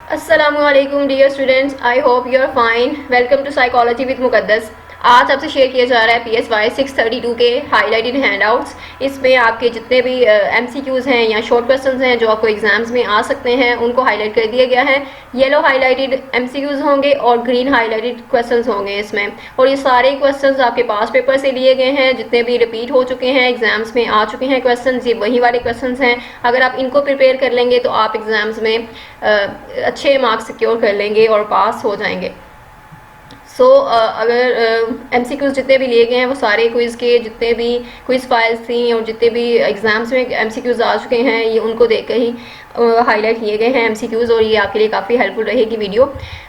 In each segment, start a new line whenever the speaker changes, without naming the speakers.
अस्सलामुअलैकुम dear students, I hope you are fine. Welcome to psychology with Muqaddas. आज आपसे share किया जा रहा है PSY 632 के हाईलाइटेड हैंडआउट्स। इसमें आपके जितने भी MCQs हैं या शॉर्ट क्वेश्चंस हैं जो आपको एग्जाम्स में आ सकते हैं उनको हाईलाइट कर दिया गया है। येलो हाईलाइटेड MCQs होंगे और ग्रीन हाईलाइटेड क्वेश्चंस होंगे इसमें। और ये सारे क्वेश्चंस आपके पास पेपर से लिए गए हैं, जितने भी रिपीट हो चुके हैं एग्जाम्स में आ चुके हैं क्वेश्चंस, ये वही वाले क्वेश्चंस हैं। अगर आप इनको प्रिपेयर कर लेंगे तो आप एग्जाम्स में अच्छे मार्क्स सिक्योर कर लेंगे और पास हो जाएंगे। अगर MCQs जितने भी लिए गए हैं वो सारे क्विज़ के जितने भी क्विज़ फाइल्स थी और जितने भी एग्ज़ाम्स में MCQs आ चुके हैं ये उनको देख कर ही हाईलाइट किए गए हैं MCQs, और ये आपके लिए काफ़ी हेल्पफुल रहेगी वीडियो।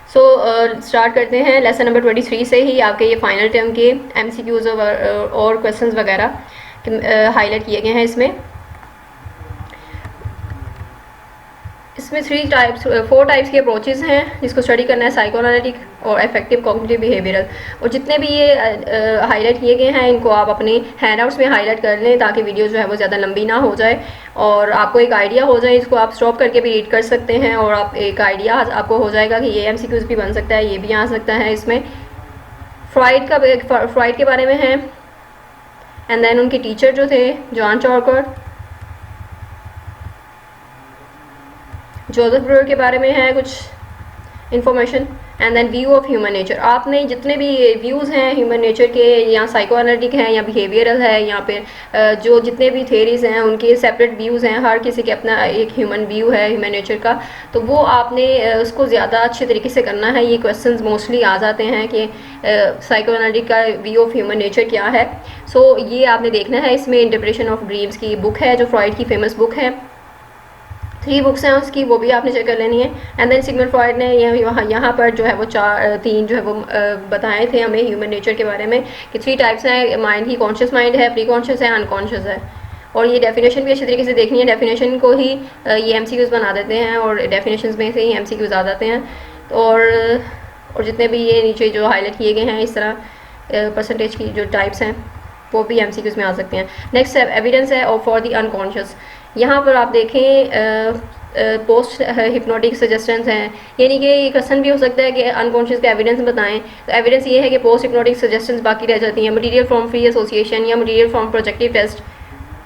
स्टार्ट करते हैं लेसन नंबर 23 से ही। आपके ये फाइनल टर्म के MCQs और क्वेश्चंस वगैरह हाईलाइट किए गए हैं इसमें 4 टाइप्स के अप्रोचेज़ हैं जिसको स्टडी करना है, साइकोएनालिटिक और इफेक्टिव कॉग्निटिव बिहेवियरल। और जितने भी ये हाईलाइट किए गए हैं इनको आप अपने हैंडआउट्स में हाईलाइट कर लें ताकि वीडियो जो है वो ज़्यादा लंबी ना हो जाए और आपको एक आइडिया हो जाए। इसको आप स्टॉप करके भी रीड कर सकते हैं और आप एक आइडिया आपको हो जाएगा कि ये MCQs भी बन सकता है, ये भी आ सकता है। इसमें फ्राइड के बारे में है, एंड देन उनके टीचर जो थे जॉन चॉकर, जोसेफ ब्रुअर के बारे में है कुछ information, and then view of human nature. आपने जितने भी व्यूज़ हैं ह्यूमन नेचर के, या साइकोएनालिटिक हैं या बिहेवियरल है, या फिर जो जितने भी थेरीज़ हैं उनके सेपरेट व्यूज़ हैं। हर किसी के अपना एक ह्यूमन व्यू है ह्यूमन नेचर का, तो वो आपने उसको ज़्यादा अच्छे तरीके से करना है। ये क्वेश्चंस मोस्टली आ जाते हैं कि साइकोएनालिटिक का व्यू ऑफ ह्यूमन नेचर क्या है। ये आपने देखना है। इसमें इंटरप्रिटेशन ऑफ ड्रीम्स की बुक है जो फ्रॉइड की फेमस बुक है, 3 बुक्स हैं उसकी, वो भी आपने चेक कर लेनी है। एंड देन सिगमंड फ्रॉइड ने यहाँ पर जो है वो 3 जो है वो बताए थे हमें ह्यूमन नेचर के बारे में कि 3 टाइप्स हैं। माइंड ही कॉन्शियस माइंड है, प्री कॉन्शियस है, अनकॉन्शियस है। और ये डेफिनेशन भी अच्छी तरीके से देखनी है। डेफिनेशन को ही ये MCQs बना देते हैं और डेफिनेशन में से ही MCQs आ जाते हैं। और जितने भी ये नीचे जो हाईलाइट किए गए हैं इस तरह परसेंटेज की जो टाइप्स हैं वो भी MCQs में आ सकते हैं। नेक्स्ट एविडेंस है और फॉर द अनकॉन्शियस। यहाँ पर आप देखें पोस्ट हिप्नोटिक सजेशंस हैं, यानी कि ये क्वेश्चन भी हो सकता है कि अनकॉन्शियस का एविडेंस बताएं। तो एविडेंस ये है कि पोस्ट हिप्नोटिक सजेशंस बाकी रह जाती हैं। मटेरियल फ्रॉम फ्री एसोसिएशन या मटेरियल फ्रॉम प्रोजेक्टिव टेस्ट।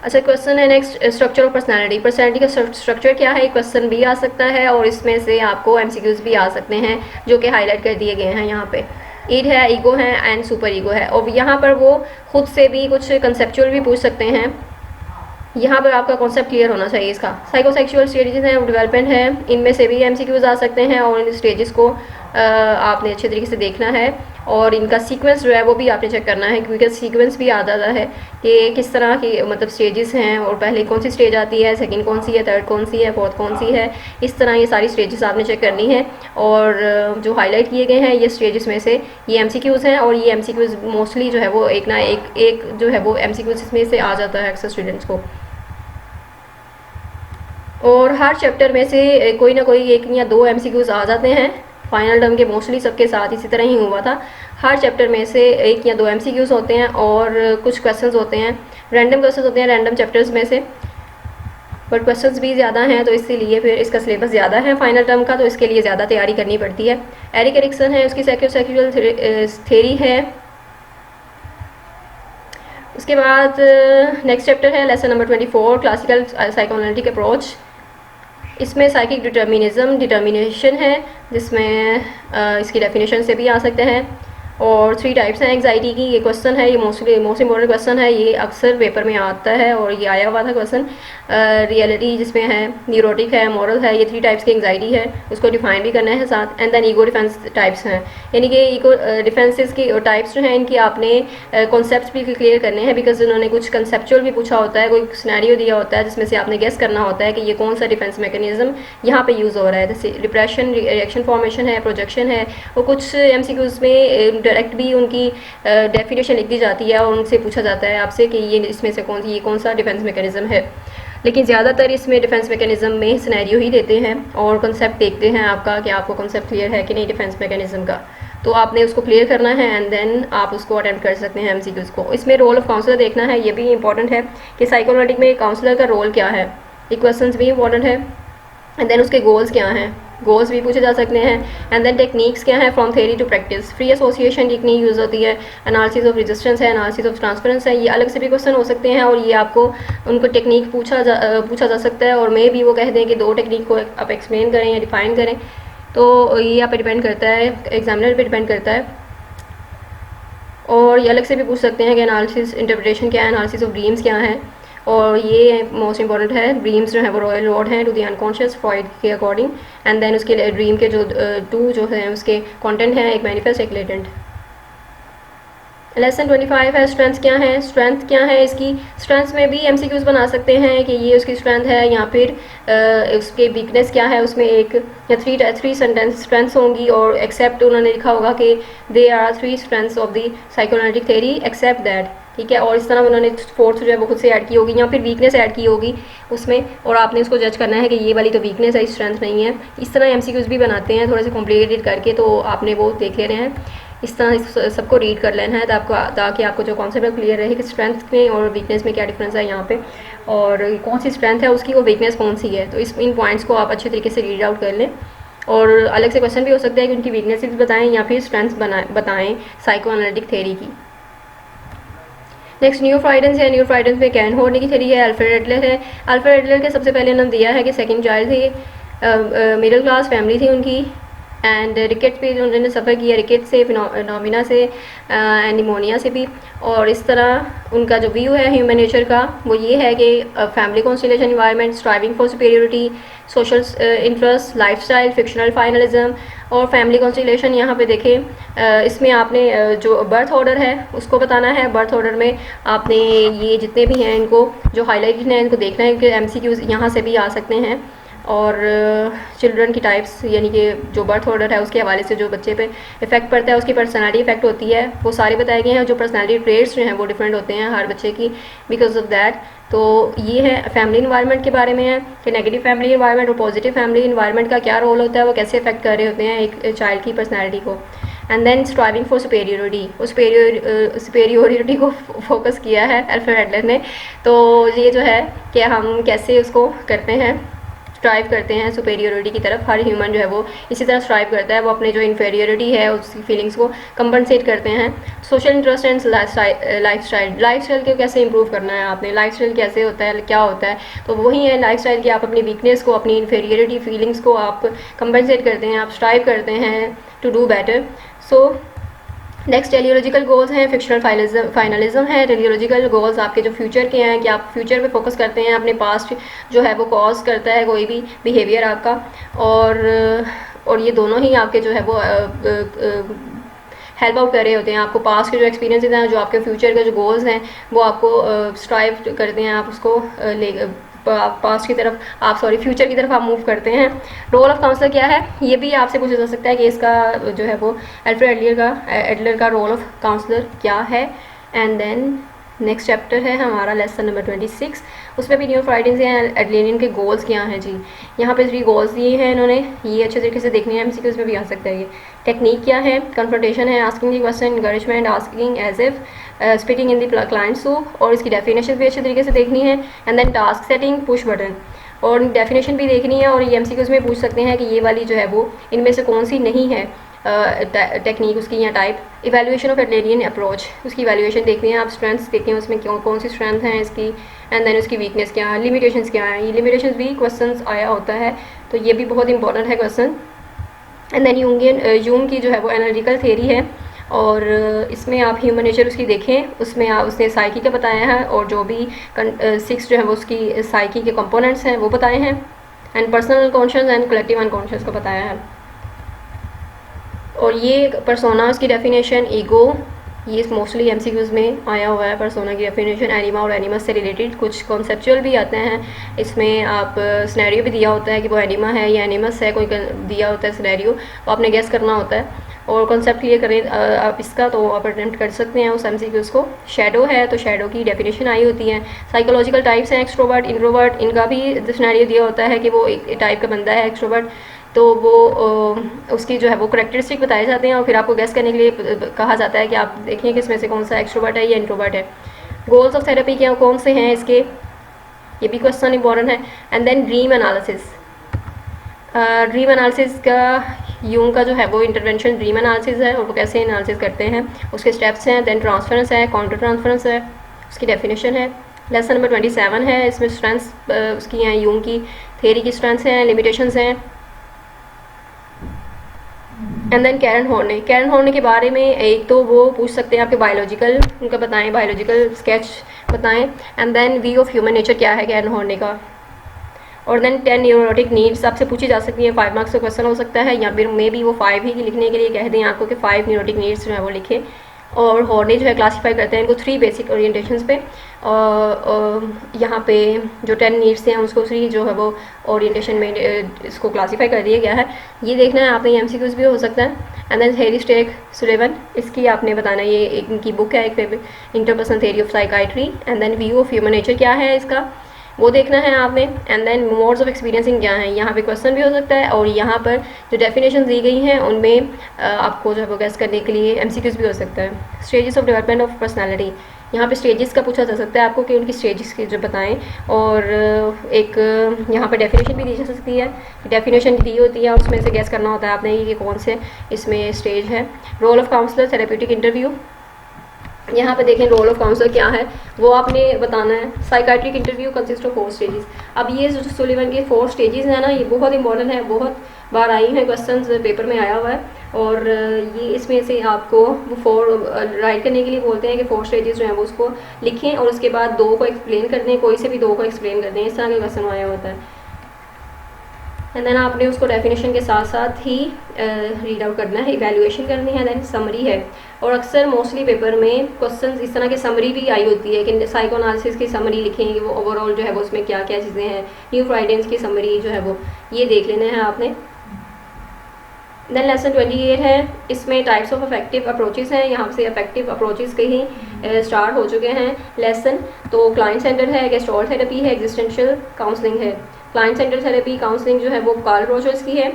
अच्छा, क्वेश्चन है नेक्स्ट, स्ट्रक्चर ऑफ पर्सनैलिटी का स्ट्रक्चर क्या है, क्वेश्चन भी आ सकता है और इसमें से आपको MCQs भी आ सकते हैं जो कि हाईलाइट कर दिए गए हैं यहाँ पे। ईड है, ईगो है एंड सुपर ईगो है। और यहाँ पर वो खुद से भी कुछ कंसेप्चुअल भी पूछ सकते हैं। यहाँ पर आपका कॉन्सेप्ट क्लियर होना चाहिए इसका। साइकोसेक्सुअल स्टेजेस हैं, डेवलपमेंट है, इनमें से भी MCQs आ सकते हैं और इन स्टेजेस को आपने अच्छे तरीके से देखना है और इनका सीक्वेंस जो है वो भी आपने चेक करना है, क्योंकि सीक्वेंस भी आ जाता है कि किस तरह की मतलब स्टेजेस हैं और पहले कौन सी स्टेज आती है, सेकंड कौन सी है, थर्ड कौन सी है, फोर्थ कौन सी है। इस तरह ये सारी स्टेजेस आपने चेक करनी है। और जो हाईलाइट किए गए हैं ये स्टेजेस में से ये MCQs हैं और ये MCQs मोस्टली जो है वो एक ना एक जो है वो MCQs इसमें से आ जाता है अक्सर स्टूडेंट्स को। और हर चैप्टर में से कोई ना कोई 1 या 2 MCQs आ जाते हैं फाइनल टर्म के। मोस्टली सबके साथ इसी तरह ही हुआ था। हर चैप्टर में से 1 या 2 MCQs होते हैं और कुछ क्वेश्चंस होते हैं, रैंडम क्वेश्चंस होते हैं रैंडम चैप्टर्स में से, बट क्वेश्चंस भी ज़्यादा हैं तो इसीलिए फिर इसका सिलेबस ज़्यादा है फाइनल टर्म का, तो इसके लिए ज़्यादा तैयारी करनी पड़ती है। एरिक एरिक्सन है, उसकी साइकोसेक्सुअल थ्योरी है। उसके बाद नेक्स्ट चैप्टर है lesson number 24, classical psychoanalytic approach. इसमें साइकिक डिटर्मिनेशन है जिसमें इसकी डेफिनेशन से भी आ सकते हैं। और 3 टाइप्स हैं एंग्जाइटी की। ये क्वेश्चन है, ये मोस्ट इम्पोर्टेंट क्वेश्चन है, ये अक्सर पेपर में आता है और ये आया हुआ था क्वेश्चन। रियलिटी जिसमें है, न्यूरोटिक है, मॉरल है, ये 3 टाइप्स की एंग्जाइटी है, उसको डिफाइन भी करना है साथ। And then ego defence types हैं, यानी कि ईगो डिफेंसेस की टाइप्स जो हैं इनकी आपने कॉन्सेप्ट भी क्लियर करने हैं, बिकॉज उन्होंने कुछ कंसेप्चुअल भी पूछा होता है, कोई सिनेरियो दिया होता है जिसमें से आपने गेस करना होता है कि ये कौन सा डिफेंस मैकेनिज्म यहाँ पे यूज़ हो रहा है। जैसे डिप्रेशन, रिएक्शन फॉर्मेशन है, प्रोजेक्शन है। और कुछ MCQs में डायरेक्ट भी उनकी डेफिनेशन लिख दी जाती है और उनसे पूछा जाता है आपसे कि ये इसमें से कौन सा डिफेंस मैकेनिज्म है। लेकिन ज़्यादातर इसमें डिफेंस मैकेनिज्म में सिनेरियो ही देते हैं और कॉन्सेप्ट देखते हैं आपका कि आपको कॉन्सेप्ट क्लियर है कि नहीं डिफेंस मैकेनिज्म का, तो आपने उसको क्लियर करना है एंड देन आप उसको अटेम्प्ट कर सकते हैं MCQs को। इसमें रोल ऑफ काउंसलर देखना है, ये भी इंपॉर्टेंट है कि साइकोएनालिटिक में काउंसलर का रोल क्या है। ये क्वेश्चन भी इंपॉर्टेंट है। एंड देन उसके गोल्स क्या हैं, गोल्स भी पूछे जा सकते हैं। एंड देन टेक्निक्स क्या है, from theory to practice, free association technique use होती है, एनालिसिस ऑफ रेजिस्टेंस है, एनालिसिस ऑफ ट्रांसफरेंस है। ये अलग से भी क्वेश्चन हो सकते हैं और ये आपको उनको टेक्निक पूछा जा सकता है, और मे भी वो कह दें कि 2 टेक्निक को आप एक्सप्लेन करें या डिफाइन करें। तो ये आप पे डिपेंड करता है, एग्जामिनर पे डिपेंड करता है। और ये अलग से भी पूछ सकते हैं कि एनालिसिस इंटरप्रिटेशन क्या है, एनालिसिस ऑफ ड्रीम्स क्या है। और ये मोस्ट इंपॉर्टेंट है, ड्रीम्स जो है वो रॉयल रोड हैं टू द अनकॉन्शियस फ्रॉइड के अकॉर्डिंग। एंड देन उसके ड्रीम के जो 2 जो है उसके कंटेंट हैं, एक मैनिफेस्ट एक लेटेंट। लेसन 25 है, स्ट्रेंथ क्या है, स्ट्रेंथ क्या है इसकी। स्ट्रेंथ में भी एमसीक्यूज बना सकते हैं कि ये उसकी स्ट्रेंथ है, या फिर उसके वीकनेस क्या है, उसमें एक या 3 सेंटेंस स्ट्रेंथ्स होंगी, और एक्सेप्ट उन्होंने लिखा होगा कि they are 3 strengths of the psychoanalytic theory except that, ठीक है। और इस तरह उन्होंने 4th जो है वो खुद से ऐड की होगी, या फिर वीकनेस ऐड की होगी उसमें, और आपने उसको जज करना है कि ये वाली तो वीकनेस है, स्ट्रेंथ नहीं है। इस तरह एमसीक्यूज भी बनाते हैं, थोड़े से कॉम्प्लिकेटेड करके, तो आपने वो देख लेने हैं। इस तरह सबको रीड कर लेना है ताकि आपको जो कॉन्सेप्ट क्लियर रहे कि स्ट्रेंथ में और वीकनेस में क्या डिफरेंस है यहाँ पे, और कौन सी स्ट्रेंथ है उसकी, वो वीकनेस कौन सी है। तो इन पॉइंट्स को आप अच्छे तरीके से रीड आउट कर लें। और अलग से क्वेश्चन भी हो सकता है कि उनकी वीकनेसेस बताएं या फिर स्ट्रेंथ्स बताएं साइको एनालिटिक थ्योरी की। नेक्स्ट न्यू फ्राइडेंस है, न्यू फ्राइडेंस में कैन होर्नी की थ्योरी है, अल्फ्रेड एडलर है। अल्फ्रेड एडलर के सबसे पहले उन्होंने दिया है कि सेकंड चाइल्ड थी, मिडिल क्लास फैमिली थी उनकी, एंड रिकेट पे उन्होंने सफ़र किया, रिकेट से, फिनोमिना से, निमोनिया से भी। और इस तरह उनका जो व्यू है ह्यूमन नेचर का वो ये है कि family constellation environment, striving for superiority, social interest, lifestyle, fictional finalism. और फैमिली कॉन्स्टिलेशन यहाँ पे देखें, इसमें आपने जो बर्थ ऑर्डर है उसको बताना है। बर्थ ऑर्डर में आपने ये जितने भी हैं इनको जो हाईलाइट है इनको देखना है कि एमसीक्यूज यहाँ से भी आ सकते हैं। और चिल्ड्रन की टाइप्स, यानी कि जो बर्थ ऑर्डर है उसके हवाले से जो बच्चे पे इफेक्ट पड़ता है, उसकी पर्सनालिटी इफेक्ट होती है, वो सारे बताए गए हैं। जो पर्सनालिटी ट्रेट्स जो हैं वो डिफरेंट होते हैं हर बच्चे की बिकॉज ऑफ दैट। तो ये है फैमिली इन्वायरमेंट के बारे में है कि नेगेटिव फैमिली इन्वायरमेंट और पॉजिटिव फैमिली इन्वायरमेंट का क्या रोल होता है, वो कैसे इफेक्ट कर रहे होते हैं एक चाइल्ड की पर्सनैलिटी को। And then striving for superiority, उस सुपेरियोरिटी को फोकस किया है अल्फ्रेड एडलर ने। तो ये जो है कि हम कैसे उसको करते हैं, स्ट्राइव करते हैं सुपेरियोरिटी की तरफ। हर ह्यूमन जो है वो इसी तरह स्ट्राइव करता है, वो अपने जो इन्फेरियोरिटी है उसकी फीलिंग्स को कंपनसेट करते हैं। सोशल इंटरेस्ट एंड लाइफस्टाइल को कैसे इंप्रूव करना है आपने, लाइफस्टाइल कैसे होता है, क्या होता है, तो वही है लाइफस्टाइल कि आप अपनी वीकनेस को, अपनी इन्फेरियोरिटी फीलिंग्स को आप कंपनसेट करते हैं, आप स्ट्राइव करते हैं to do better. So next teleological goals हैं, फिक्शनल फाइनलिज्म है। टेलियोलॉजिकल गोल्स आपके जो फ्यूचर के हैं कि आप फ्यूचर पे फोकस करते हैं, अपने पास्ट जो है वो कॉज करता है कोई भी बिहेवियर आपका, और ये दोनों ही आपके जो है वो हेल्प आउट कर रहे होते हैं। आपको पास्ट के जो एक्सपीरियंसेस हैं, जो आपके फ्यूचर के जो गोल्स हैं वो आपको स्ट्राइव करते हैं, आप उसको पास्ट की तरफ फ्यूचर की तरफ आप मूव करते हैं। रोल ऑफ काउंसलर क्या है, ये भी आपसे पूछा जा सकता है कि इसका जो है वो अल्फ्रेड एडलर का रोल ऑफ काउंसलर क्या है। एंड देन नेक्स्ट चैप्टर है हमारा लेसन नंबर 26, उसमें भी न्यू फ्राइडेंस हैं, एडलेनियन के गोल्स क्या हैं जी। यहाँ पे 3 गोल्स दिए हैं इन्होंने, ये अच्छे तरीके से देखने हैं, एमसीक्यूज में भी आ सकता है। ये टेक्निक क्या है, कन्फ्रंटेशन है, asking the question, encouragement, asking as if, spitting in the client soup, और इसकी डेफिनेशन भी अच्छे तरीके से देखनी है। And then task setting, push button, और डेफिनेशन भी देखनी है। और ये एमसीक्यूज में पूछ सकते हैं कि ये वाली जो है वो इनमें से कौन सी नहीं है टेक्निक उसकी या टाइप। इवैल्यूएशन ऑफ एडलेनियन अप्रोच, उसकी इवैल्यूएशन देखनी है, आप स्ट्रेंथ्स देखते हैं उसमें कौन सी स्ट्रेंथ हैं इसकी, एंड देन उसकी वीकनेस क्या है, लिमिटेशंस क्या है। ये लिमिटेशंस भी क्वेश्चंस आया होता है, तो ये भी बहुत इंपॉर्टेंट है क्वेश्चन। एंड देन यूंग की जो है वो एनालिटिकल थ्योरी है, और इसमें आप ह्यूमन नेचर उसकी देखें, उसमें आप उसने साइकी का बताया है, और जो भी 6 जो है वो उसकी साइकी के कंपोनेंट्स हैं वो बताए हैं। And personal unconscious and collective unconscious को बताया है। और ये पर्सोना उसकी डेफिनेशन, ईगो, ये मोस्टली एमसीक्यूज में आया हुआ है पर्सोना की डेफिनेशन। एनिमा और एनिमस से रिलेटेड कुछ कॉन्सेप्चुअल भी आते हैं, इसमें आप सिनेरियो भी दिया होता है कि वो एनिमा है या एनिमस है, कोई दिया होता है सिनेरियो, तो आपने गेस करना होता है और कॉन्सेप्ट क्लियर करें आप इसका, तो आप अटेम्प्ट कर सकते हैं उस एमसीक्यूज को। शेडो है तो शेडो की डेफिनेशन आई होती है। साइकोलॉजिकल टाइप्स हैं, एक्सट्रोवर्ट, इंट्रोवर्ट, इनका भी सिनेरियो दिया होता है कि वो एक टाइप का बंदा है एक्सट्रोवर्ट, तो वो उसकी जो है वो करेक्टरिस्टिक बताए जाते हैं, और फिर आपको गेस करने के लिए कहा जाता है कि आप देखिए कि इसमें से कौन सा एक्सट्रोवर्ट है या इंट्रोवर्ट है। गोल्स ऑफ थेरेपी कौन से हैं इसके, ये भी क्वेश्चन इंपॉर्टेंट है। And then dream analysis, dream analysis का यूंग का जो है वो इंटरवेंशन ड्रीम एनालिसिस है और वो कैसे एनालिसिस करते हैं, उसके स्टेप्स हैं, देन ट्रांसफरेंस है, काउंटर ट्रांसफरेंस है, उसकी डेफिनेशन है। लेसन नंबर 27 है, इसमें स्ट्रेंथ्स उसकी हैं, यूंग की थेरी की स्ट्रेंथ्स हैं, लिमिटेशंस हैं। एंड देन कैरन हॉर्ने के बारे में एक तो वो पूछ सकते हैं आपके बायोलॉजिकल उनका बताएं, बायोलॉजिकल स्केच बताएं। And then view of human nature क्या है कैरन हॉर्ने का। और देन 10 न्यूरोटिक नीड्स आपसे पूछी जा सकती हैं, 5 मार्क्स का क्वेश्चन हो सकता है, या फिर मे बी वो 5 ही लिखने के लिए कह दें आपको कि 5 न्यूरोटिक नीड्स जो है वो लिखें। और हॉर्ने जो है क्लासीफाई करते हैं इनको 3 बेसिक ओरिएंटेशंस पे, और यहाँ पे जो 10 नीड्स हैं उसको 3 जो है वो ओरिएंटेशन में इसको क्लासीफाई कर दिया गया है। ये देखना है आपने, एमसीक्यूज भी हो सकता है। And then Harry Stack Sullivan, इसकी आपने बताना है, ये इनकी बुक है एक interpersonal theory of psychiatry. And then view of human nature क्या है इसका, वो देखना है आपने। And then modes of experiencing क्या है, यहाँ पे क्वेश्चन भी हो सकता है, और यहाँ पर जो डेफिनेशन दी गई हैं उनमें आपको जो है वो गेस करने के लिए एमसीक्यूज भी हो सकता है। Stages of development of personality, यहाँ पे स्टेजेस का पूछा जा सकता है आपको कि उनकी स्टेजेस की जो बताएं। और एक यहाँ पर डेफिनेशन भी दी जा सकती है, डेफिनेशन दी होती है उसमें से गेस करना होता है आपने कि कौन से इसमें स्टेज है। Role of counsellor therapeutic interview, यहाँ पे देखें रोल ऑफ काउंसलर क्या है वो आपने बताना है। Psychiatric interview consist of 4 stages. अब ये जो सुलिवन के 4 स्टेजेस हैं ना, ये बहुत इंपॉर्टेंट है, बहुत बार आई हैं क्वेश्चंस पेपर में आया हुआ है। और ये इसमें से आपको वो 4 राइट करने के लिए बोलते हैं कि 4 स्टेजेस जो हैं वो उसको लिखें और उसके बाद 2 को एक्सप्लेन कर दें, कोई से भी 2 को एक्सप्लेन कर दें, इस तरह का क्वेश्चन आया होता है। एंड देन आपने उसको डेफिनेशन के साथ साथ ही रीड आउट करना है, इवैल्यूएशन करनी है, देन समरी है। और अक्सर मोस्टली पेपर में क्वेश्चंस इस तरह की समरी भी आई होती है कि साइको एनालिसिस की समरी लिखेंगे, वो ओवरऑल जो है वो उसमें क्या क्या चीज़ें हैं, न्यू फ्राइडेंस की समरी जो है वो ये देख लेना है आपने। देन लेसन 28 है, इसमें टाइप्स ऑफ अफेक्टिव अप्रोचेस हैं, यहाँ से अफेक्टिव अप्रोचेस के ही स्टार्ट हो चुके हैं लेसन। तो क्लाइंट सेंटर है, गेस्टोरल थेरेपी है, एग्जिस्टेंशियल काउंसलिंग है। क्लाइंट सेंटर थेरेपी काउंसलिंग जो है वो कार्ल रोजर्स की है।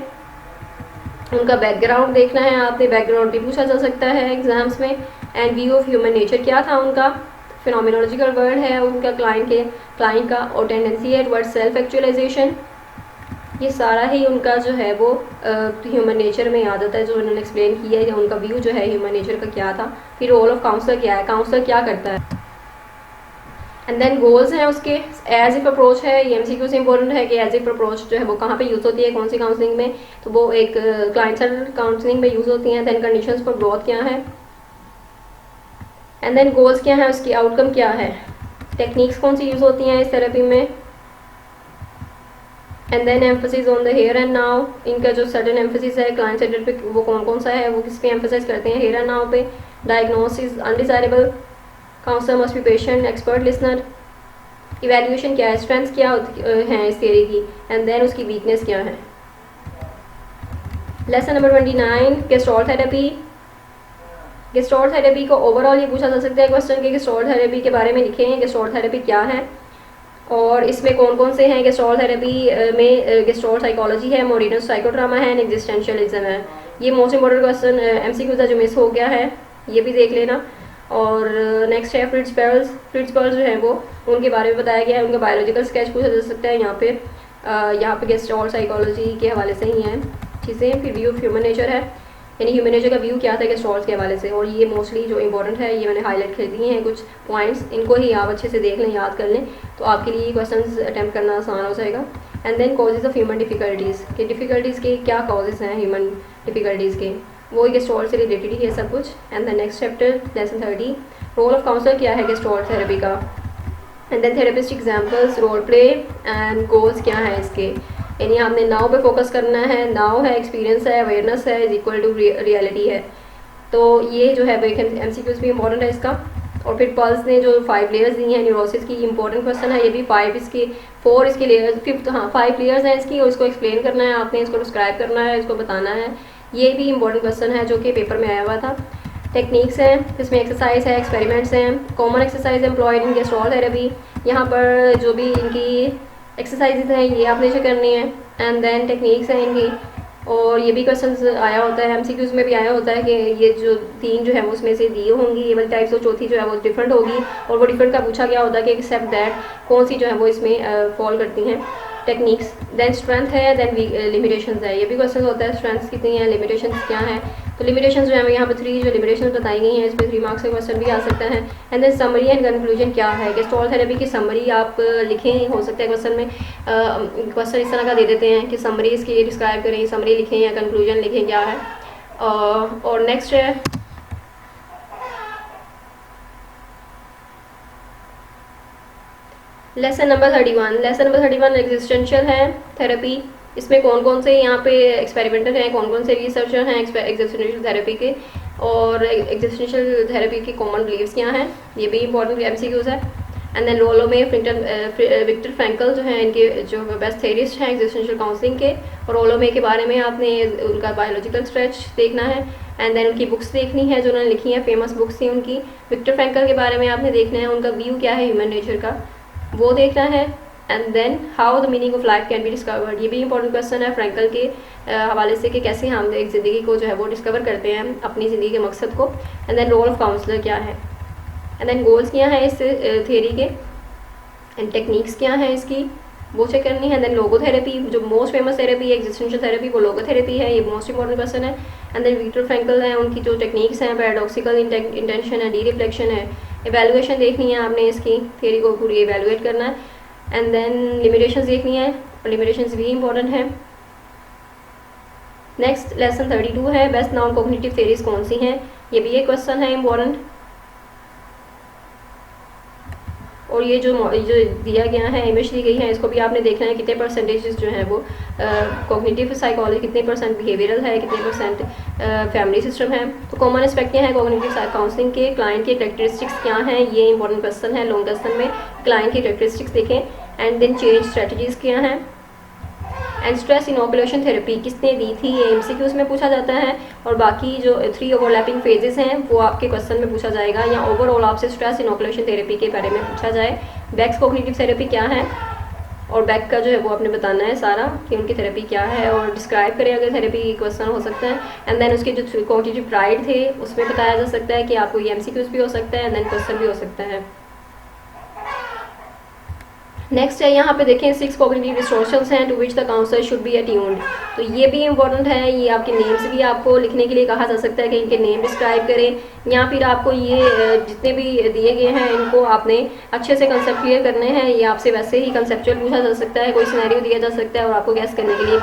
उनका बैकग्राउंड देखना है आपने, बैकग्राउंड भी पूछा जा सकता है एग्जाम्स में। And view of human nature क्या था उनका, फिनोमिनोलॉजिकल वर्ड है उनका क्लाइंट का, और टेंडेंसी है टुवर्ड्स सेल्फ एक्चुअलाइजेशन। ये सारा ही उनका जो है वो ह्यूमन नेचर में याद आता है जो उन्होंने एक्सप्लेन किया है, उनका व्यू जो है ह्यूमन नेचर का क्या था। फिर रोल ऑफ काउंसलर क्या है, काउंसलर क्या करता है। एंड देन गोल्स हैं उसके, एज इफ अप्रोच है, ये एमसीक्यू से इंपॉर्टेंट है कि एज इफ अप्रोच जो है वो कहाँ पे यूज़ होती है, कौन सी काउंसलिंग में, तो वो एक क्लाइंट सेंटर काउंसलिंग में यूज़ होती हैं। देन कंडीशंस फॉर ग्रोथ क्या है, एंड देन गोल्स क्या है, उसकी आउटकम क्या है, टेक्निक्स कौन सी यूज़ होती हैं इस थेरेपी में। And then emphasis on the here and now, इनका जो सडन एम्फोसिस है क्लाइंट सेंटर पे वो कौन कौन सा है, वो किस पे एम्फोसाइज करते हैं, हेयर एंड नाउ पे। Diagnosis undesirable, counsellor must be patient, expert listener. Evaluation क्या है, स्ट्रेंथ्स क्या हैं इस थियरी की, एंड देन उसकी वीकनेस क्या है। Lesson number 29 gestalt therapy. Gestalt therapy को ओवरऑल ये पूछा जा सकता है क्वेश्चन कि गेस्टोरल थेरेपी के बारे में लिखें, गेस्टोरल थेरेपी क्या है और इसमें कौन कौन से हैं। गेस्टोरल थेरेपी में गेस्टोरल साइकोलॉजी है, मोरिनस साइकोड्रामा है, एंड एग्जिस्टेंशियलिज्म है। ये मोस्ट इंपॉर्टेंट क्वेश्चन एमसीक्यू का जो मिस हो गया है ये भी देख लेना। और नेक्स्ट है फ्रिट्ज पर्ल्स जो है वो उनके बारे में बताया गया है, उनका बायोलॉजिकल स्केच पूछा जा सकता है यहाँ पे गेस्टोरल साइकोलॉजी के हवाले से ही हैं चीज़ें। फिर व्यू ऑफ ह्यूमन नेचर है, यानी ह्यूमन नेचर का व्यू क्या था गेस्टोरल के हवाले से, और ये मोस्टली जो इंपॉर्टेंट है ये मैंने हाईलाइट कर दिए हैं कुछ पॉइंट्स, इनको ही आप अच्छे से देख लें, याद कर लें, तो आपके लिए ये क्वेश्चन अटैम्प्ट करना आसान हो जाएगा। And then causes of human difficulties, कि डिफ़िकल्टीज़ के क्या कॉजेज़ हैं ह्यूमन डिफ़िकल्टीज़ के, वो गेस्टोरल से रिलेटेड ही है सब कुछ। And the next chapter lesson 30 role of counsellor क्या है गेस्टोरल थेरेपी का। And then therapist examples, role play and goals क्या है इसके, यानी आपने नाउ पे फोकस करना है। नाउ है, एक्सपीरियंस है, अवेयरनेस है, इज इक्वल टू रियलिटी है। तो ये जो है एमसीक्यूज भी इंपॉर्टेंट है इसका। और फिर पल्स ने जो 5 लेयर्स दी हैं न्यूरोसिस की, इंपॉर्टेंट क्वेश्चन है ये भी। 5 इसके 4 इसके लेयर्स, 5th 5 लेयर्स हैं इसकी, और इसको एक्सप्लेन करना है आपने, इसको डिस्क्राइब करना है, इसको बताना है। ये भी इंपॉर्टेंट क्वेश्चन है जो कि पेपर में आया हुआ था। टेक्निक्स हैं, इसमें एक्सरसाइज है, एक्सपेरिमेंट्स हैं। Common exercise employed in gestalt therapy, यहाँ पर जो भी इनकी एक्सरसाइजेज हैं ये आपने जो करनी है। एंड देन टेक्निक्स हैं इनकी, और ये भी क्वेश्चंस आया होता है एमसीक्यूज में भी आया होता है कि ये जो 3 जो है वो उसमें से दिए होंगी ये वाली टाइप्स, और चौथी जो है वो डिफरेंट होगी, और वो डिफरेंट का पूछा गया होता है कि एक्सेप्ट दैट कौन सी जो है वो इसमें फॉल करती हैं। टेक्निक्स, देन स्ट्रेंथ है, देन लिमिटेशंस है। ये भी क्वेश्चन होता है स्ट्रेंथ्स कितनी है, लिमिटेशंस क्या है। तो लिमिटेशंस जो है यहाँ पे 3 जो लिमिटेशंस बताई गई हैं, इस पर 3 मार्क्स का क्वेश्चन भी आ सकता है। And then summary and conclusion क्या है, गेस्टोल थेरेपी की समरी आप लिखें, हो सकता है क्वेश्चन में क्वेश्चन इस तरह का दे देते हैं कि समरी इसकी डिस्क्राइब करें, समरी लिखें या कंक्लूजन लिखें क्या है। और नेक्स्ट है lesson number 31। Lesson number 31 existential है थेरेपी। इसमें कौन कौन से यहाँ पे एक्सपेरिमेंटर हैं, कौन कौन से रिसर्चर हैं एग्जिस्टेंशियल थेरेपी के, और एग्जिस्टेंशियल थेरेपी की कॉमन बिलीव्स क्या हैं, ये भी इंपॉर्टेंट एमसीक्यूज है। एंड देन रोलो में विक्टर फ्रैंकल जो हैं, इनके जो बेस्ट थेरिस्ट हैं एग्जिस्टेंशियल काउंसलिंग के, और रोलो में के बारे में आपने उनका बायोलॉजिकल स्ट्रेच देखना है। एंड देन उनकी बुक्स देखनी है जो उन्होंने लिखी हैं, फेमस बुक्स थी उनकी। विक्टर फ्रैंकल के बारे में आपने देखना है, उनका व्यू क्या है ह्यूमन नेचर का, वो देखना है। And then how the meaning of life can be discovered, ये भी इंपॉर्टेंट क्वेश्चन है फ्रैंकल के हवाले से कि कैसे हम एक ज़िंदगी को जो है वो डिस्कवर करते हैं, अपनी ज़िंदगी के मकसद को। And then role of counsellor क्या है, एंड देन गोल्स क्या है इस थियरी के, एंड टेक्निक्स क्या है इसकी, वो चेक करनी है। देन लोगोथेरेपी, जो मोस्ट फेमस थेरेपी है एग्जिस्टेंशियल थेरेपी, वो लोगोथेरेपी है, ये मोस्ट इंपॉर्टेंट क्वेश्चन है। एंड देन विक्टर फ्रैंकल है, उनकी जो टेक्निक्स हैं, पैराडॉक्सिकल इंटेंशन है, डी रिफ्लेक्शन है, एवेलुएशन देखनी है आपने, इसकी थियरी को पूरी एवेलुएट करना है। एंड देन लिमिटेशंस देखनी है, और लिमिटेशंस भी इंपॉर्टेंट है। नेक्स्ट लेसन 32 है, बेस्ट नॉन कॉग्निटिव थेरीज कौन सी हैं, ये भी एक क्वेश्चन है इंपॉर्टेंट। और ये जो दिया गया है, इमेज दी गई है, इसको भी आपने देखना है कितने परसेंटेज जो है वो कॉग्निटिव साइकोलॉजी, कितने परसेंट बिहेवियरल है, कितने परसेंट फैमिली सिस्टम है। तो कॉमन एस्पेक्ट क्या है कॉग्निटिव काउंसलिंग के, क्लाइंट के कैरेक्टरिस्टिक्स क्या हैं, ये इंपॉर्टेंट क्वेश्चन है लॉन्ग क्वेश्चन में, क्लाइंट की कैरेक्टरिस्टिक्स देखें। एंड देन चेंज स्ट्रेटजीज क्या हैं। एंड स्ट्रेस इनोकुलेशन थेरेपी किसने दी थी, ये एमसीक्यूज में पूछा जाता है। और बाकी जो 3 ओवरलैपिंग फेजेस हैं वो आपके क्वेश्चन में पूछा जाएगा, या ओवरऑल आपसे स्ट्रेस इनोकुलेशन थेरेपी के बारे में पूछा जाए। बैक्स कॉग्निटिव थेरेपी क्या है, और बैक का जो है वो आपने बताना है सारा कि उनकी थेरेपी क्या है, और डिस्क्राइब करें अगर थेरेपी क्वेश्चन हो सकता है। एंड देन उसके जो कॉग्निटिव प्राइड थे उसमें बताया जा सकता है कि आपको ये एमसीक्यूज भी हो सकता है, एंड देन क्वेश्चन भी हो सकता है। नेक्स्ट है यहाँ पे देखें 6 कॉग्निटिव डिस्टॉर्शंस हैं to which the counsellor should be attuned. तो ये भी इंपॉर्टेंट है, ये आपके नेम्स भी आपको लिखने के लिए कहा जा सकता है कि इनके नेम डिस्क्राइब करें, या फिर आपको ये जितने भी दिए गए हैं इनको आपने अच्छे से कंसेप्ट क्लियर करने हैं। ये आपसे वैसे ही कंसेप्चुअल पूछा जा सकता है, कोई सिनेरियो दिया जा सकता है और आपको गैस करने के लिए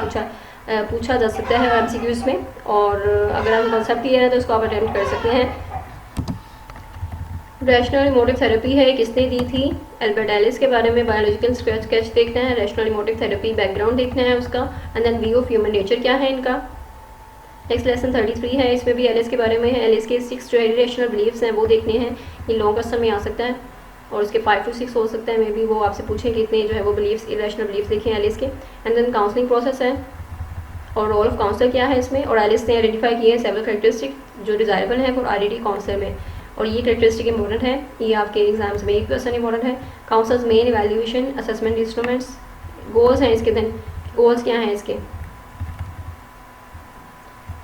पूछा जा सकता है एमसीक्यूज में। और अगर आप कंसेप्ट क्लियर है तो उसको आप अटेम्प्ट कर सकते हैं। रैशनल इमोटिव थेरेपी है, किसने दी थी, एल्बर्ट एलिस के बारे में बायोलॉजिकल स्केच देखना है, रैशनल इमोटिव थेरेपी बैकग्राउंड देखना है उसका। And then view of human nature क्या है इनका। नेक्स्ट लेसन 33 है, इसमें भी एलिस के बारे में है, एलिस के 6 जो इरेशनल बिलीव्स हैं वो देखने हैं, ये लॉन्ग क्वेश्चन में आ सकता है, और उसके 5 to 6 हो सकता है, मे बी वो आपसे पूछेंगे इतने जो है वो बिलीव्स इरेशनल बिलीव्स देखें एलिस के। एंड देन काउंसलिंग प्रोसेस है, और रोल ऑफ काउंसलर क्या है इसमें, और एलिस ने आइडेंटिफाई किए हैं सेवरल कैरेक्टरिस्टिक जो डिजायरेबल है फॉर आईडीडी काउंसलर में, और ये कैरेक्टरिस्टिक इंपॉर्टेंट है, ये आपके एग्जाम्स में एक क्वेश्चन इंपॉर्टेंट है। Counsellors main evaluation assessment instruments, goals हैं इसके, देन गोल्स क्या हैं इसके।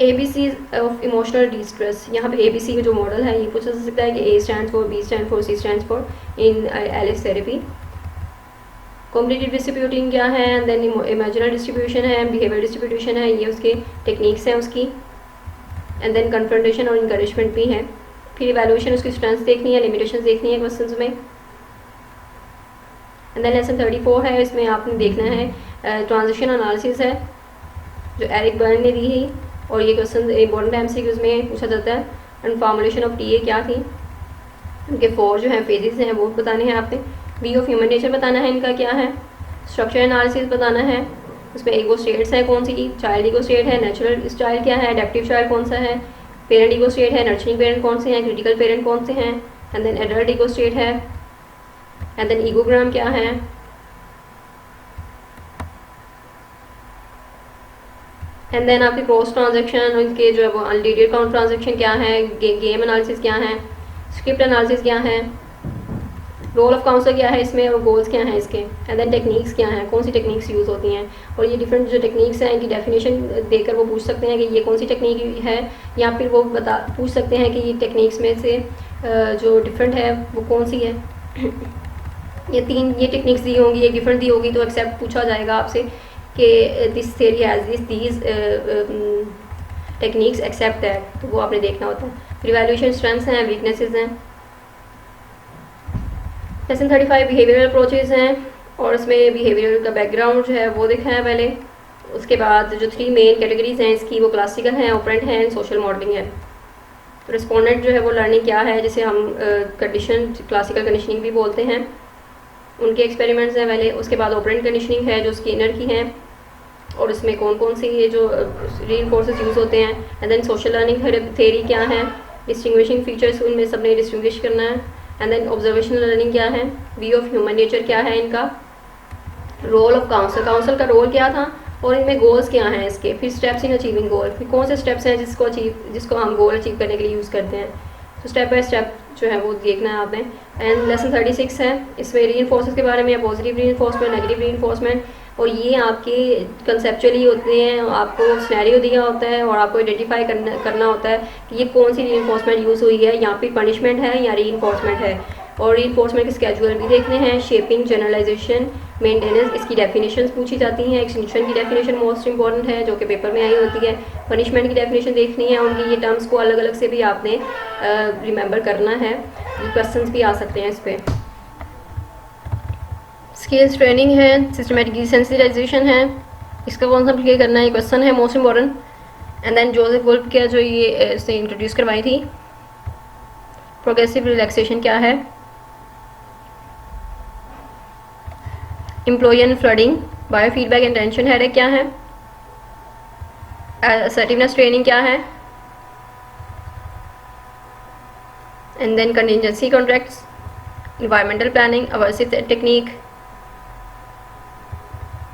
ABC ऑफ इमोशनल डिस्ट्रेस, यहाँ पे ABC का जो मॉडल है ये पूछा जा सकता है कि A stand for, B stand for, C stand for in Ellis therapy. Competitive distributing क्या है, एंड देन इमेजिनल डिस्ट्रीब्यूशन है, बिहेवियर डिस्ट्रीब्यूशन है, ये उसके टेक्निक्स हैं उसकी। एंड देन कन्फ्रंटेशन और इंकरेजमेंट भी है। फिर इवैल्यूएशन उसकी स्ट्रेंथ्स देखनी है, लिमिटेशंस देखनी है क्वेश्चंस में। एंड देन लेसन 34 है, इसमें आपने देखना है ट्रांजिशन एनालिसिस है जो एरिक बर्न ने दी है, और ये क्वेश्चन इंपॉर्टेंट एमसीक्यूज में पूछा जाता है। एंड फॉर्मुलेशन ऑफ टीए क्या थी, उनके 4 जो हैं फेजेस हैं वो बताने हैं आपने। व्यू ऑफ ह्यूमन नेचर बताना है इनका क्या है। स्ट्रक्चर एनालिसिस बताना है, उसमें ईगो स्टेट्स हैं कौन सी, चाइल्ड ईगो स्टेट है, नेचुरल चाइल्ड क्या है, एडेप्टिव चाइल्ड कौन सा है, पेरेंट ईगो स्टेट है, नर्चरिंग पेरेंट कौन से हैं, क्रिटिकल पेरेंट कौन से हैं, and then adult ego state है, एंड देन ईगोग्राम क्या है। एंड देन आपके क्रॉस ट्रांजेक्शन, उनके जो है वो अनलीडेड काउंट ट्रांजेक्शन क्या है, गेम एनालिसिस क्या है, स्क्रिप्ट एनालिसिस क्या है, रोल ऑफ काउंसलर क्या है इसमें, और गोल्स क्या हैं इसके। एंड देन टेक्निक्स क्या हैं, कौन सी टेक्निक्स यूज़ होती हैं, और ये डिफरेंट जो टेक्निक्स हैं इनकी डेफिनेशन देकर वो पूछ सकते हैं कि ये कौन सी टेक्निक है, या फिर वो पूछ सकते हैं कि ये टेक्निक्स में से जो डिफरेंट है वो कौन सी है। ये टेक्निक्स दी होंगी, एक डिफरेंट दी होगी तो एक्सेप्ट पूछा जाएगा आपसे कि this theory has these techniques except that, तो वो आपने देखना होता है। फिर इवैल्यूएशन स्ट्रेंथ्स हैं, वीकनेसेस हैं। लेसन 35 बिहेवियरल अप्रोचेज हैं और उसमें बिहेवियरल का बैकग्राउंड जो है वो देखा है पहले। उसके बाद जो 3 मेन कैटेगरीज हैं इसकी, वो क्लासिकल हैं, ऑपरेंट हैं, सोशल मॉडलिंग है। रिस्पोंडेंट जो है वो लर्निंग क्या है, जिसे हम कंडीशन क्लासिकल कंडीशनिंग भी बोलते हैं, उनके एक्सपेरिमेंट्स हैं पहले। उसके बाद ऑपरेंट कंडीशनिंग है जो उसकी इनर की है और इसमें कौन कौन सी ये जो रीइंफोर्सेस यूज़ होते हैं। And then social learning theory क्या है, डिस्टिंग्विशिंग फीचर्स उनमें सबने डिस्टिंग्विश करना है। एंड देन ऑब्जर्वेशनल लर्निंग क्या है, व्यू ऑफ ह्यूमन नेचर क्या है इनका, रोल ऑफ काउंसिल, काउंसिल का रोल क्या था और इनमें गोल्स क्या हैं इसके। फिर स्टेप्स इन अचीविंग गोल, फिर कौन से स्टेप्स हैं जिसको हम गोल अचीव करने के लिए यूज़ करते हैं। तो स्टेप बाय स्टेप जो है वो देखना है आपने। एंड लेसन 36 है, इसमें रीइंफोर्सेस के बारे में, पॉजिटिव रीइंफोर्समेंट, नेगेटिव रीइंफोर्समेंट, और ये आपके कंसेप्चुअली होते हैं। आपको सिनेरियो दिया होता है और आपको आइडेंटिफाई करना होता है कि ये कौन सी रीइंफोर्समेंट यूज़ हुई है, यहाँ पे पनिशमेंट है या रीइंफोर्समेंट है। और रीइंफोर्समेंट के स्केड्यूल भी देखने हैं। शेपिंग, जनरलाइजेशन, मेंटेनेंस, इसकी डेफिनेशंस पूछी जाती हैं। एक्सटेंशन की डेफिनेशन मोस्ट इंपॉर्टेंट है जो कि पेपर में आई होती है। पनिशमेंट की डेफिनेशन देखनी है, उनकी ये टर्म्स को अलग अलग से भी आपने रिमेंबर करना है। क्वेश्चंस भी आ सकते हैं इस पर। स्किल्स ट्रेनिंग है, सिस्टमेटिक सेंसिटाइजेशन है, इसका कॉन्सेप्ट क्लियर करना है, क्वेश्चन है most important. And then Joseph Wolpe क्या जो ये इसने इंट्रोड्यूस करवाई थी। प्रोग्रेसिव रिलैक्सेशन क्या है, employ and flooding, biofeedback and tension headache क्या है, असर्टिवनेस ट्रेनिंग क्या है, and then contingency contracts, environmental planning, aversive technique,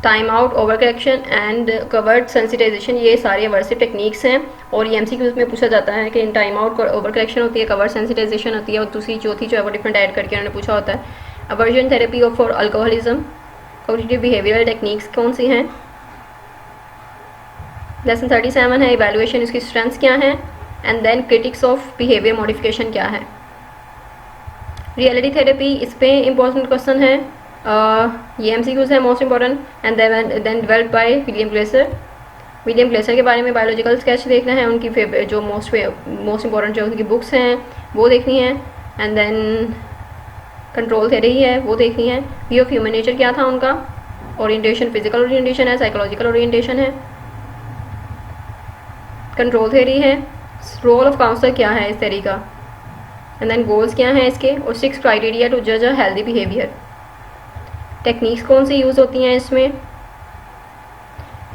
time out, overcorrection and covert sensitisation, ये सारे अवर्सिव टेक्निक्स हैं। और ये MCQs में पूछा जाता है कि in time out, over correction होती है, कवर्ड सेंसिटाइजेशन होती है, और दूसरी चौथी जो है वो डिफरेंट ऐड करके उन्होंने पूछा होता है। Aversion therapy for alcoholism, cognitive behavioural techniques कौन सी हैं। लेसन 37 है, इवैल्यूएशन, इसकी स्ट्रेंथ्स क्या हैं। And then critics of behaviour modification क्या है। रियलिटी थेरेपी, इस पे इंपॉर्टेंट क्वेश्चन है, ये MCQs है most important. And then developed by William Glasser, William Glasser के बारे में बायोलॉजिकल स्केच देखना है, उनकी जो मोस्ट इंपॉर्टेंट जो उनकी बुक्स हैं वो देखनी है। एंड देन कंट्रोल थ्योरी है वो देखनी है। व्यू ऑफ ह्यूमन नेचर क्या था उनका, ओरिएंटेशन फिजिकल ओरिएंटेशन है, साइकोलॉजिकल ओरिएंटेशन है, कंट्रोल थ्योरी है, रोल ऑफ काउंसलर क्या है इस थ्योरी का, एंड देन गोल्स क्या हैं इसके, और 6 क्राइटेरिया टू जज अ हेल्दी बिहेवियर। टेक्निक्स कौन सी यूज़ होती हैं इसमें।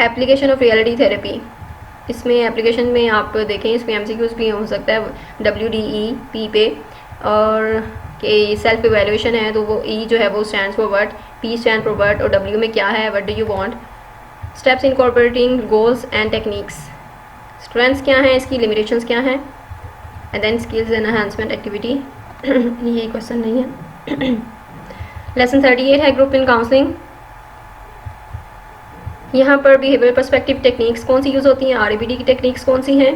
एप्लीकेशन ऑफ रियलिटी थेरेपी, इसमें एप्लीकेशन में आप देखें इसमें MCQs भी हो सकता है WDEP पे, और कि सेल्फ इवैल्यूएशन है तो वो E जो है वो stands for what, P stand for what, और W में क्या है, what do you want. Steps incorporating goals and techniques, strengths क्या हैं इसकी, लिमिटेशंस क्या हैं। And then skills and enhancement activity, ये क्वेश्चन नहीं है। लेसन 38 है, ग्रुप इन काउंसलिंग, यहाँ पर बिहेवियर पर्सपेक्टिव टेक्निक्स कौन सी यूज़ होती हैं, RABD की टेक्निक्स कौन सी हैं।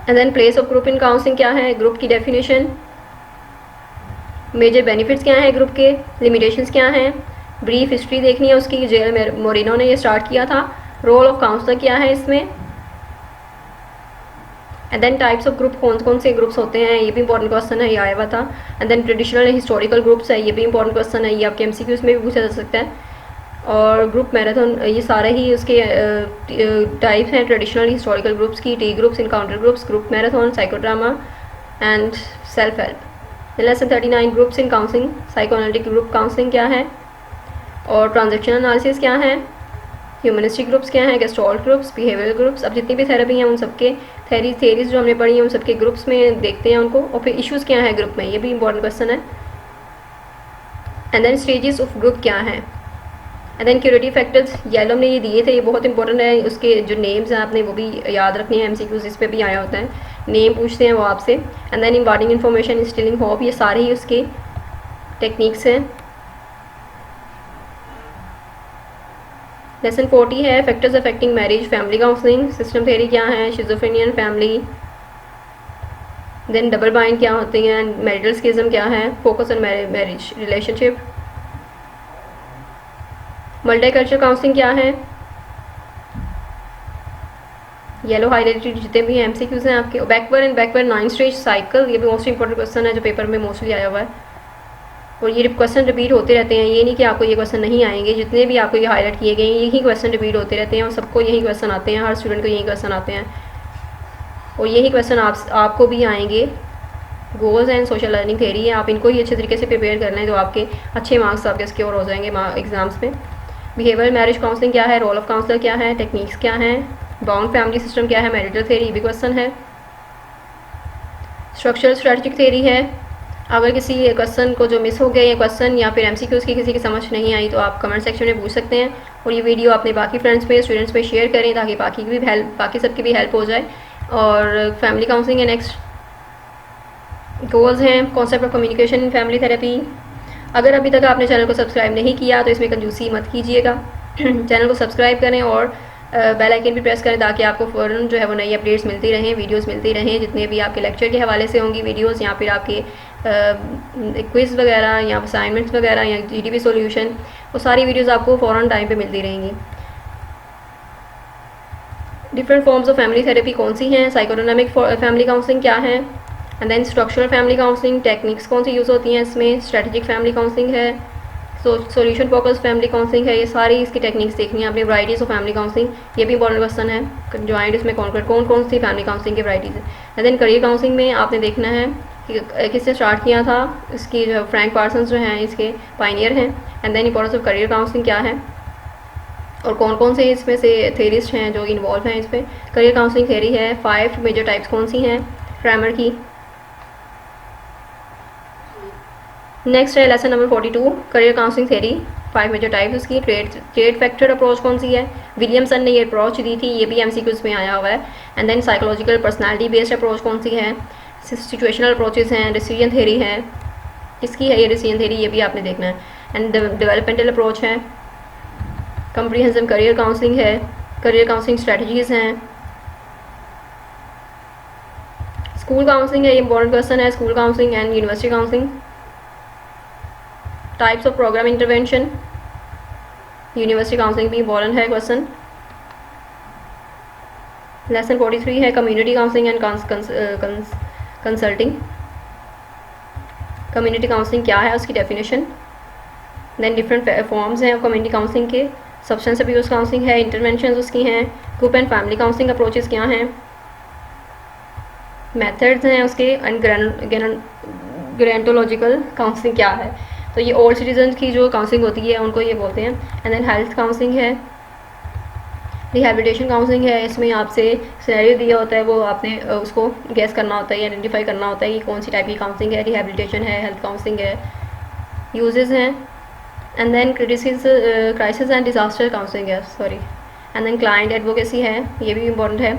And then place of group in counselling क्या है, ग्रुप की डेफिनेशन, मेजर बेनिफिट्स क्या है ग्रुप के, लिमिटेशंस क्या हैं, ब्रीफ हिस्ट्री देखनी है उसकी, जेल मोरिनो ने ये स्टार्ट किया था, रोल ऑफ काउंसलर क्या है इसमें। And then types of group, कौन कौन से ग्रुप्स होते हैं, ये भी इंपॉर्टेंट क्वेश्चन है, ये आया हुआ था। And then traditional historical groups है, ये भी इंपॉर्टेंट क्वेश्चन है, ये आपके MCQs में भी पूछा जा सकता है। और ग्रुप मैराथन, ये सारे ही उसके टाइप्स हैं ट्रेडिशनल हिस्टोरिकल ग्रुप्स की, T groups, encounter groups, group marathon, psychodrama and self help. Lesson 39 groups in counselling, psychoanalytic group counselling क्या है, और ट्रांजेक्शनल एनालिसिस क्या है, ह्यूमनिस्टिक ग्रुप्स क्या हैं, गेस्टोल्ट ग्रुप्स, बिहेवियरल ग्रुप्स। अब जितनी भी थेरेपी हैं उन सबके थेरीज जो हमने पढ़ी हैं उन सबके ग्रुप्स में देखते हैं उनको, और फिर इश्यूज़ क्या है ग्रुप में, ये भी इंपॉर्टेंट क्वेश्चन है। And then stages of group क्या है। And then curative factors, yellow में ये दिए थे, ये बहुत इंपॉर्टेंट है, उसके जो नेम्स हैं आपने वो भी याद रखने हैं, MCQs इस पर भी आया होता है, नेम पूछते हैं वो आपसे। And then imparting information, instilling hope, ये सारे ही उसके टेक्निक्स हैं। लेसन 40 है, factors affecting marriage, family counselling, system theory क्या है, schizophrenia and family, then double bind क्या होती हैं, मैरिटल स्किज्म क्या है, focus on marriage relationship, multicultural counselling क्या है, येलो हाईलाइटेड जितने भी एमसीक्यूज हैं आपके, backward and backward 9 stage cycle, ये भी मोस्ट इंपॉर्टेंट क्वेश्चन है जो पेपर में मोस्टली आया हुआ है, और ये क्वेश्चन रिपीट होते रहते हैं, ये नहीं कि आपको ये क्वेश्चन नहीं आएंगे, जितने भी आपको ये हाईलाइट किए गए हैं यही क्वेश्चन रिपीट होते रहते हैं और सबको यही क्वेश्चन आते हैं, हर स्टूडेंट को यही क्वेश्चन आते हैं और यही क्वेश्चन आपको भी आएंगे। Goals and social learning theory है, आप इनको ही अच्छे तरीके से प्रिपेयर कर लें तो आपके अच्छे मार्क्स आपके सिक्योर हो जाएंगे एग्जाम्स में। बिहेवियर मैरिज काउंसलिंग क्या है, रोल ऑफ काउंसलर क्या है, टेक्निक्स क्या हैं, बाउंड फैमिली सिस्टम क्या है, मैरिटल थेरी भी क्वेश्चन है। स्ट्रक्चरल स्ट्रेटजिक थेरी है, अगर किसी क्वेश्चन को जो मिस हो गया ये क्वेश्चन या फिर एमसीक्यूज़ की किसी की समझ नहीं आई तो आप कमेंट सेक्शन में पूछ सकते हैं और ये वीडियो अपने बाकी फ्रेंड्स में स्टूडेंट्स में शेयर करें ताकि बाकी सबकी भी हेल्प हो जाए। और फैमिली काउंसलिंग है नेक्स्ट। गोल्स हैं concept of communication in family therapy. अगर अभी तक आपने चैनल को सब्सक्राइब नहीं किया तो इसमें कंजूसी मत कीजिएगा चैनल को सब्सक्राइब करें और बेल आइकन भी प्रेस करें ताकि आपको फ़ौरन जो है वो नई अपडेट्स मिलती रहें, वीडियोस मिलती रहें, जितने भी आपके लेक्चर के हवाले से होंगी वीडियोस या फिर आपके क्विज़ वगैरह या असाइनमेंट्स वगैरह या जीडीपी सॉल्यूशन, वो सारी वीडियोस आपको फ़ौरन टाइम पे मिलती रहेंगी। Different forms of family therapy कौन सी हैं, साइकोडायनामिक फैमिली काउंसलिंग क्या है, and then structural family counselling techniques कौन सी यूज़ होती हैं इसमें, स्ट्रेटेजिक फैमिली काउंसलिंग है, सॉल्यूशन फोकस फैमिली काउंसलिंग है, ये सारी इसकी टेक्निक्स देखनी है आपने। वैराइटीज़ ऑफ फैमिली काउंसलिंग, ये भी इंपॉर्टेंट क्वेश्चन है, ज्वाइंट इसमें कौन सी फैमिली काउंसलिंग की वैराइटीज़ है। एंड देन करियर काउंसलिंग में आपने देखना है कि किससे स्टार्ट किया था, इसकी जो फ्रैंक पार्सन्स जो हैं इसके पायनियर हैं। And then importance of career counselling क्या है और कौन कौन से इसमें से थेरिस्ट हैं जो इन्वॉल्व हैं इस पर। करियर काउंसलिंग थेरी है, 5 मेजर टाइप्स कौन सी हैं प्राइमर की। नेक्स्ट है lesson number 42 career counselling theory, 5 major types उसकी। ट्रेड फैक्टर अप्रोच कौन सी है, विलियमसन ने ये अप्रोच दी थी, ये भी एमसीक्यूज़ में आया हुआ है। And then psychological personality based approach कौन सी है, सिचुएशनल अप्रोचेस हैं, डिसीजन थेरी है, किसकी है ये डिसीजन थेरी, ये भी आपने देखना है। एंड डेवलपमेंटल अप्रोच है, कम्प्रीहेंसिव करियर काउंसलिंग है, करियर काउंसलिंग स्ट्रेटजीज़ हैं, स्कूल काउंसलिंग है, ये इंपॉर्टेंट क्वेश्चन है, school counselling and university counselling. Types of programme intervention, university counselling भी इंपॉर्टेंट है क्वेश्चन। लेसन 43 है community counselling and consulting. Community counselling क्या है उसकी डेफिनेशन। देन डिफरेंट फॉर्म्स हैं कम्युनिटी काउंसलिंग के, सब्सटेंस अब्यूज़ काउंसलिंग है, इंटरवेंशन उसकी हैं, group and family counselling approaches क्या हैं, मेथड्स हैं उसके, एंड ग्रेंटोलॉजिकल काउंसलिंग क्या है। तो ये ओल्ड सिटीजन की जो काउंसलिंग होती है उनको ये बोलते हैं। एंड देन हेल्थ काउंसलिंग है, रिहैबिलिटेशन काउंसलिंग है, इसमें आपसे सिनेरियो दिया होता है वो आपने उसको गैस करना होता है, आइडेंटिफाई करना होता है कि कौन सी टाइप की काउंसलिंग है, रिहैबिलिटेशन है, हेल्थ काउंसलिंग है, यूजेस हैं। And then crisis and disaster counselling है, sorry. And then client advocacy है, ये भी इंपॉर्टेंट है।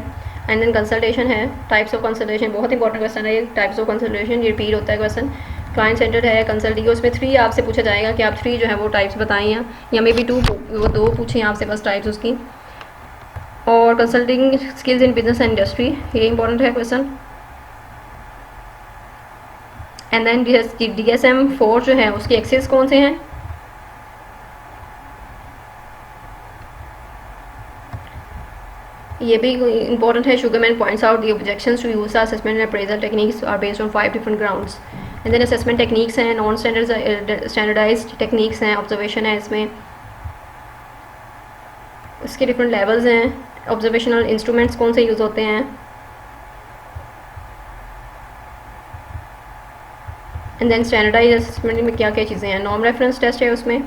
एंड देन कंसल्टेशन है, टाइप्स ऑफ कंसल्टेशन, बहुत इंपॉर्टेंट क्वेश्चन है ये, टाइप्स ऑफ कंसल्टेशन, ये रिपीट होता है क्वेश्चन। क्लाइंट सेंटर्ड है, कंसल्टिंग, उसमें 3 आपसे पूछा जाएगा कि आप 3 जो है वो टाइप्स बताएं या मे बी 2 पूछें आपसे बस टाइप्स उसकी। और consulting skills in business and industry, ये इंपॉर्टेंट है क्वेश्चन। एंड देन DSM-4 जो है उसके एक्सेस कौन से हैं, ये भी इंपॉर्टेंट है। Sugarman points out the objections to use assessment and appraisal techniques are based on 5 different grounds. And then assessment techniques हैं, नॉन स्टैंडर्डाइज्ड टेक्निक्स हैं, ऑब्जर्वेशन है इसमें, इसके डिफरेंट लेवल्स हैं, ऑब्जर्वेशनल इंस्ट्रूमेंट्स कौन से यूज़ होते हैं। एंड देन स्टैंडर्डाइज असेसमेंट में क्या क्या चीज़ें हैं, नॉर्म रेफरेंस टेस्ट है उसमें,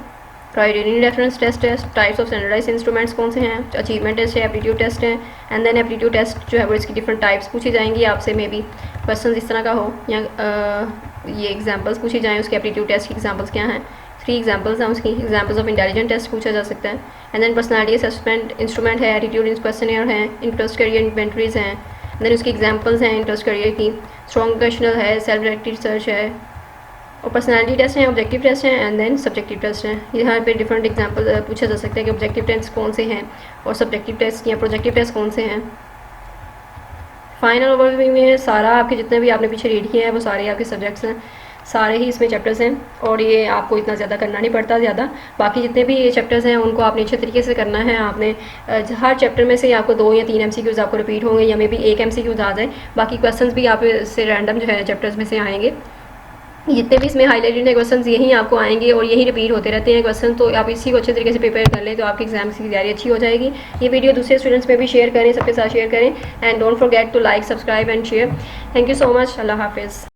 क्राइटेरियन रेफरेंस टेस्ट है, टाइप्स ऑफ स्टैंडर्डाइज इंस्ट्रूमेंट्स कौन से हैं, अचीवमेंट टेस्ट है, एप्टीट्यूड टेस्ट है। एंड देन एप्टीट्यूड टेस्ट जो है वो इसकी डिफरेंट टाइप्स पूछी जाएंगी आपसे, मे बी क्वेश्चन इस तरह का हो या ये एग्जांपल्स पूछी जाएँ उसके एप्टीट्यूड टेस्ट की एग्जांपल्स क्या हैं। 3 एग्जांपल्स हैं उसकी, एग्जांपल्स ऑफ इंटेलिजेंट टेस्ट पूछा जा सकता है। And then personality assessment instrument है, एटीट्यूड क्वेश्चनर है, इंटरेस्ट करियर इन्वेंटरीज हैं। देन उसकी एग्जांपल्स हैं इंटरेस्ट करियर की, स्ट्रॉन्ग क्वेश्चनल है, सेल्फ डायरेक्टेड सर्च है, और पर्सनालिटी टेस्ट हैं, ऑब्जेक्टिव टेस्ट हैं, एंड देन सब्जेक्टिव टेस्ट हैं। यहाँ पे डिफरेंट एग्जांपल पूछा जा सकता है कि ऑब्जेक्टिव टेस्ट कौन से हैं और सब्जेक्टिव टेस्ट या प्रोजेक्टिव टेस्ट कौन से हैं। फाइनल ओवरव्यू में सारा आपके जितने भी आपने पीछे रीड किए हैं वो सारे आपके सब्जेक्ट्स हैं, सारे ही इसमें चैप्टर्स हैं और ये आपको इतना ज़्यादा करना नहीं पड़ता ज़्यादा। बाकी जितने भी ये चैप्टर्स हैं उनको आपने अच्छे तरीके से करना है। आपने हर चैप्टर में से आपको 2 या 3 MCQs आपको रिपीट होंगे या मे बी 1 MCQs आ जाए। बाकी क्वेश्चंस भी आप से रैंडम जो है चैप्टर्स में से आएंगे। जितने भी इसमें हाईलाइटेड है क्वेश्चंस यही आपको आएंगे और यही रिपीट होते रहते हैं क्वेश्चन। तो आप इसी को अच्छे तरीके से प्रिपेयर कर लें तो आपकी एग्जाम की तैयारी अच्छी हो जाएगी। ये वीडियो दूसरे स्टूडेंट्स में भी शेयर करें, सबके साथ शेयर करें and don't forget to like, subscribe and share. Thank you so much. Allah हाफिज़।